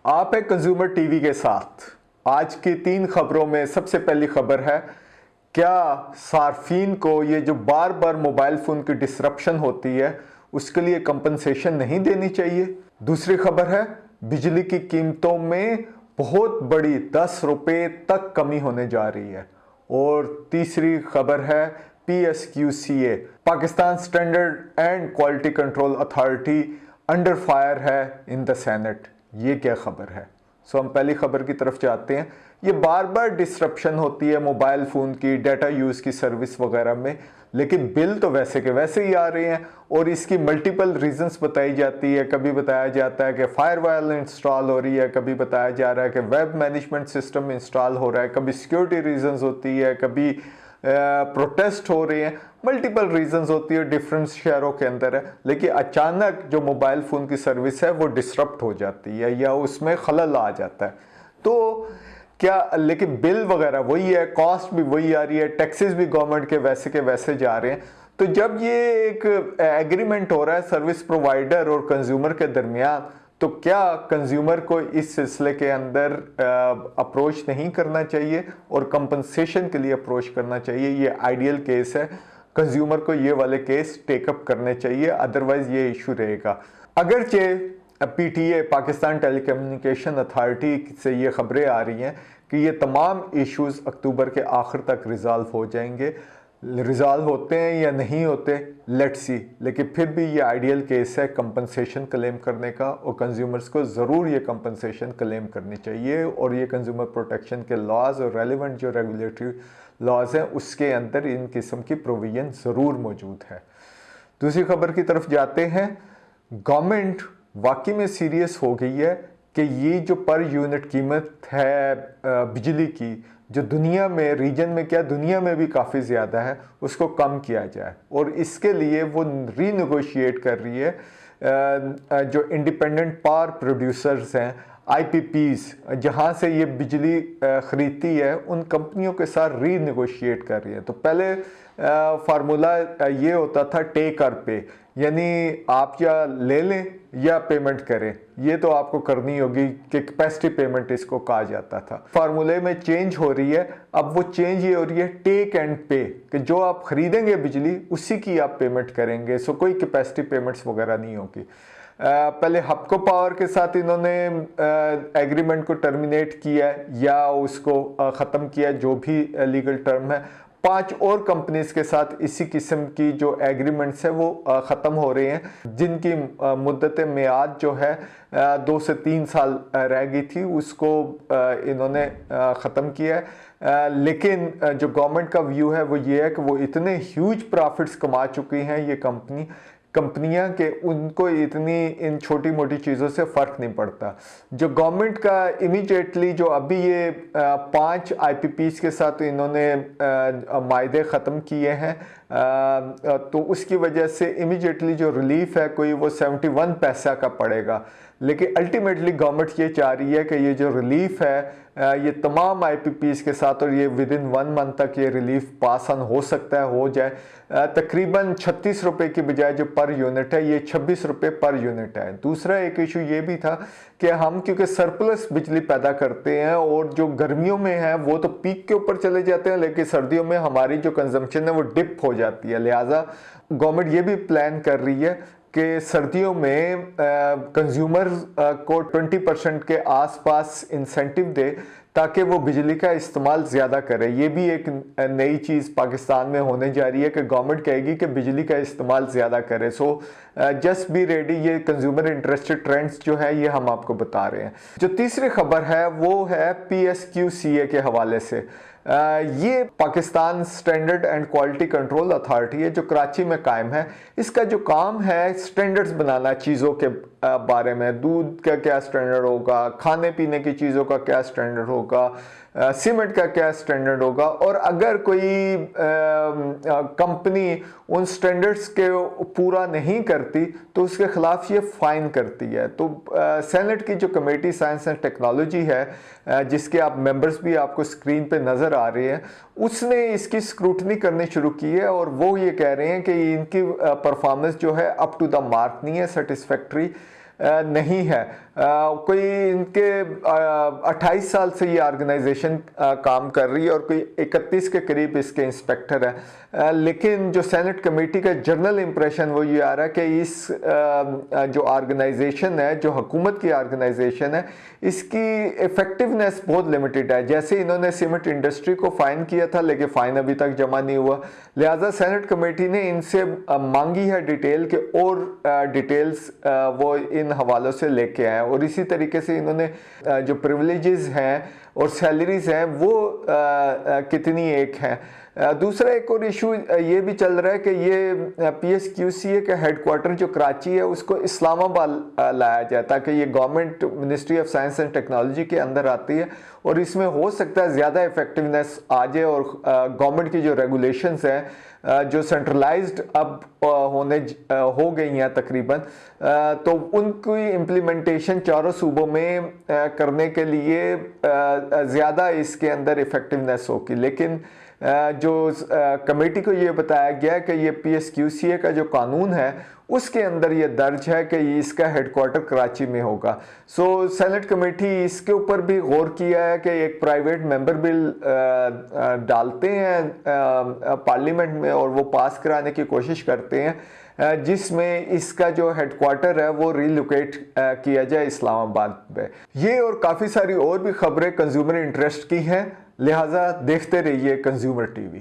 आप है consumer TV के साथ। आज की 3 खबरों में सबसे पहली खबर है, क्या सार्फिन को ये जो बार बार मोबाइल फ़ोन की डिसरप्शन होती है उसके लिए कंपनसेशन नहीं देनी चाहिए। दूसरी खबर है, बिजली की कीमतों में बहुत बड़ी 10 रुपये तक कमी होने जा रही है। और तीसरी खबर है, PSQCA Pakistan standard and quality control authority under fire है इन द सेनेट। ये क्या खबर है? हम पहली खबर की तरफ जाते हैं। ये बार बार डिस्ट्रप्शन होती है मोबाइल फ़ोन की, डाटा यूज़ की, सर्विस वगैरह में, लेकिन बिल तो वैसे के वैसे ही आ रहे हैं और इसकी मल्टीपल रीजंस बताई जाती है। कभी बताया जाता है कि फायरवॉल इंस्टॉल हो रही है, कभी बताया जा रहा है कि वेब मैनेजमेंट सिस्टम इंस्टॉल हो रहा है, कभी सिक्योरिटी रीजंस होती है, कभी प्रोटेस्ट हो रहे हैं, मल्टीपल रीजंस होती है, डिफरेंट शहरों के अंदर है। लेकिन अचानक जो मोबाइल फ़ोन की सर्विस है वो डिसरप्ट हो जाती है या उसमें खलल आ जाता है। तो क्या, लेकिन बिल वगैरह वही है, कॉस्ट भी वही आ रही है, टैक्सेस भी गवर्नमेंट के वैसे जा रहे हैं। तो जब ये एक एग्रीमेंट हो रहा है सर्विस प्रोवाइडर और कंज्यूमर के दरमियान, तो क्या कंज्यूमर को इस सिलसिले के अंदर अप्रोच नहीं करना चाहिए और कंपनसेशन के लिए अप्रोच करना चाहिए? ये आइडियल केस है, कंज्यूमर को ये वाले केस टेकअप करने चाहिए, अदरवाइज ये इशू रहेगा। अगरचे PTA पाकिस्तान टेलीकम्युनिकेशन अथॉरिटी से ये खबरें आ रही हैं कि ये तमाम इश्यूज अक्टूबर के आखिर तक रिजॉल्व हो जाएंगे। रिजॉल्व होते हैं या नहीं होते, लेट्स सी। लेकिन फिर भी ये आइडियल केस है कंपनसेशन क्लेम करने का और कंज्यूमर्स को ज़रूर ये कंपनसेशन क्लेम करनी चाहिए। और ये कंज्यूमर प्रोटेक्शन के लॉज और रेलिवेंट जो रेगुलेटरी लॉज हैं उसके अंदर इन किस्म की प्रोविजन ज़रूर मौजूद है। दूसरी खबर की तरफ जाते हैं। गवर्नमेंट वाकई में सीरियस हो गई है कि ये जो पर यूनिट कीमत है बिजली की, जो दुनिया में, रीजन में क्या दुनिया में भी काफ़ी ज़्यादा है, उसको कम किया जाए। और इसके लिए वो रीनेगोशिएट कर रही है जो इंडिपेंडेंट पावर प्रोड्यूसर्स हैं, IPPs, जहाँ से ये बिजली ख़रीदती है, उन कंपनियों के साथ रीनेगोशिएट कर रही है। तो पहले फार्मूला ये होता था टेक और पे, यानी आप या ले लें या पेमेंट करें, ये तो आपको करनी होगी कि कैपेसिटी पेमेंट इसको कहा जाता था। फार्मूले में चेंज हो रही है, अब वो चेंज ये हो रही है टेक एंड पे, कि जो आप खरीदेंगे बिजली उसी की आप पेमेंट करेंगे। सो कोई कैपेसिटी पेमेंट्स वगैरह नहीं होगी। पहले हपको पावर के साथ इन्होंने एग्रीमेंट को टर्मिनेट किया या उसको ख़त्म किया, जो भी लीगल टर्म है। 5 और कंपनीज के साथ इसी किस्म की जो एग्रीमेंट्स है वो ख़त्म हो रहे हैं, जिनकी मुद्दत मियाद जो है 2 से 3 साल रह गई थी, उसको इन्होंने ख़त्म किया है। लेकिन जो गवर्नमेंट का व्यू है वो ये है कि वो इतने ह्यूज प्रॉफिट्स कमा चुकी हैं ये कंपनियां के उनको इतनी इन छोटी मोटी चीज़ों से फ़र्क नहीं पड़ता। जो गवर्नमेंट का इमीडिएटली जो अभी ये 5 IPPs के साथ इन्होंने मायदे ख़त्म किए हैं, तो उसकी वजह से इमीडिएटली जो रिलीफ है कोई वो 71 पैसा का पड़ेगा। लेकिन अल्टीमेटली गवर्नमेंट ये चाह रही है कि ये जो रिलीफ है ये तमाम IPPs के साथ, और ये विद इन 1 मंथ तक ये रिलीफ पास ऑन हो सकता है, हो जाए। तकरीबन 36 रुपये की बजाय जो पर यूनिट है ये 26 रुपये पर यूनिट है। दूसरा एक इशू ये भी था कि हम क्योंकि सरप्लस बिजली पैदा करते हैं और जो गर्मियों में है वो तो पीक के ऊपर चले जाते हैं, लेकिन सर्दियों में हमारी जो कंजम्पशन है वो डिप हो जाती है। लिहाजा गवर्नमेंट ये भी प्लान कर रही है कि सर्दियों में कंज्यूमर को 20% के आसपास इंसेंटिव दे ताकि वो बिजली का इस्तेमाल ज़्यादा करे। ये भी एक नई चीज़ पाकिस्तान में होने जा रही है कि गवर्नमेंट कहेगी कि बिजली का इस्तेमाल ज़्यादा करे। सो जस्ट बी रेडी, ये कंज्यूमर इंटरेस्टेड ट्रेंड्स जो है ये हम आपको बता रहे हैं। जो तीसरी खबर है वो है PSQCA के हवाले से। ये Pakistan standard and quality control authority है जो कराची में कायम है। इसका जो काम है स्टैंडर्ड्स बनाना चीज़ों के बारे में, दूध का क्या स्टैंडर्ड होगा, खाने पीने की चीज़ों का क्या स्टैंडर्ड होगा, सीमेंट का क्या स्टैंडर्ड होगा, और अगर कोई कंपनी उन स्टैंडर्ड्स के पूरा नहीं करती तो उसके खिलाफ ये फ़ाइन करती है। तो सेनेट की जो कमेटी साइंस एंड टेक्नोलॉजी है जिसके आप मेंबर्स भी आपको स्क्रीन पे नज़र आ रहे हैं, उसने इसकी स्क्रूटनी करनी शुरू की है और वो ये कह रहे हैं कि इनकी परफॉर्मेंस जो है अप टू द मार्क नहीं है, सेटिस्फैक्ट्री नहीं है। कोई इनके 28 साल से ये ऑर्गेनाइजेशन काम कर रही है और कोई 31 के करीब इसके इंस्पेक्टर है। लेकिन जो सेनेट कमेटी का जनरल इंप्रेशन वो ये आ रहा है कि इस जो ऑर्गेनाइजेशन है, जो हुकूमत की ऑर्गेनाइजेशन है, इसकी इफेक्टिवनेस बहुत लिमिटेड है। जैसे इन्होंने सीमेंट इंडस्ट्री को फाइन किया था, लेकिन फाइन अभी तक जमा नहीं हुआ। लिहाजा सेनेट कमेटी ने इनसे मांगी है डिटेल के, और डिटेल्स वो इन हवालों से लेके आए, और इसी तरीके से इन्होंने जो प्रिविलेजेस हैं और सैलरीज हैं वो कितनी एक हैं। दूसरा एक और इशू ये भी चल रहा है कि ये PSQCA का हेडक्वार्टर जो कराची है उसको इस्लामाबाद लाया जाए, ताकि ये government ministry of science and technology के अंदर आती है, और इसमें हो सकता है ज़्यादा इफेक्टिवनेस आ जाए, और गवर्नमेंट की जो रेगुलेशंस हैं जो सेंट्रलाइज्ड अब हो गई हैं तकरीबन, तो उनकी इम्प्लीमेंटेशन चारों सूबों में करने के लिए ज़्यादा इसके अंदर इफेक्टिवनेस होगी। लेकिन जो कमेटी को ये बताया गया कि ये PSQCA का जो कानून है उसके अंदर ये दर्ज है कि इसका हेडक्वार्टर कराची में होगा। सो सेनेट कमेटी इसके ऊपर भी गौर किया है कि एक प्राइवेट मेंबर बिल डालते हैं पार्लियामेंट में, और वो पास कराने की कोशिश करते हैं जिसमें इसका जो हेडक्वार्टर है वो रिलोकेट किया जाए इस्लामाबाद में। ये और काफ़ी सारी और भी खबरें कंज्यूमर इंटरेस्ट की हैं, लिहाजा देखते रहिए कंज्यूमर TV।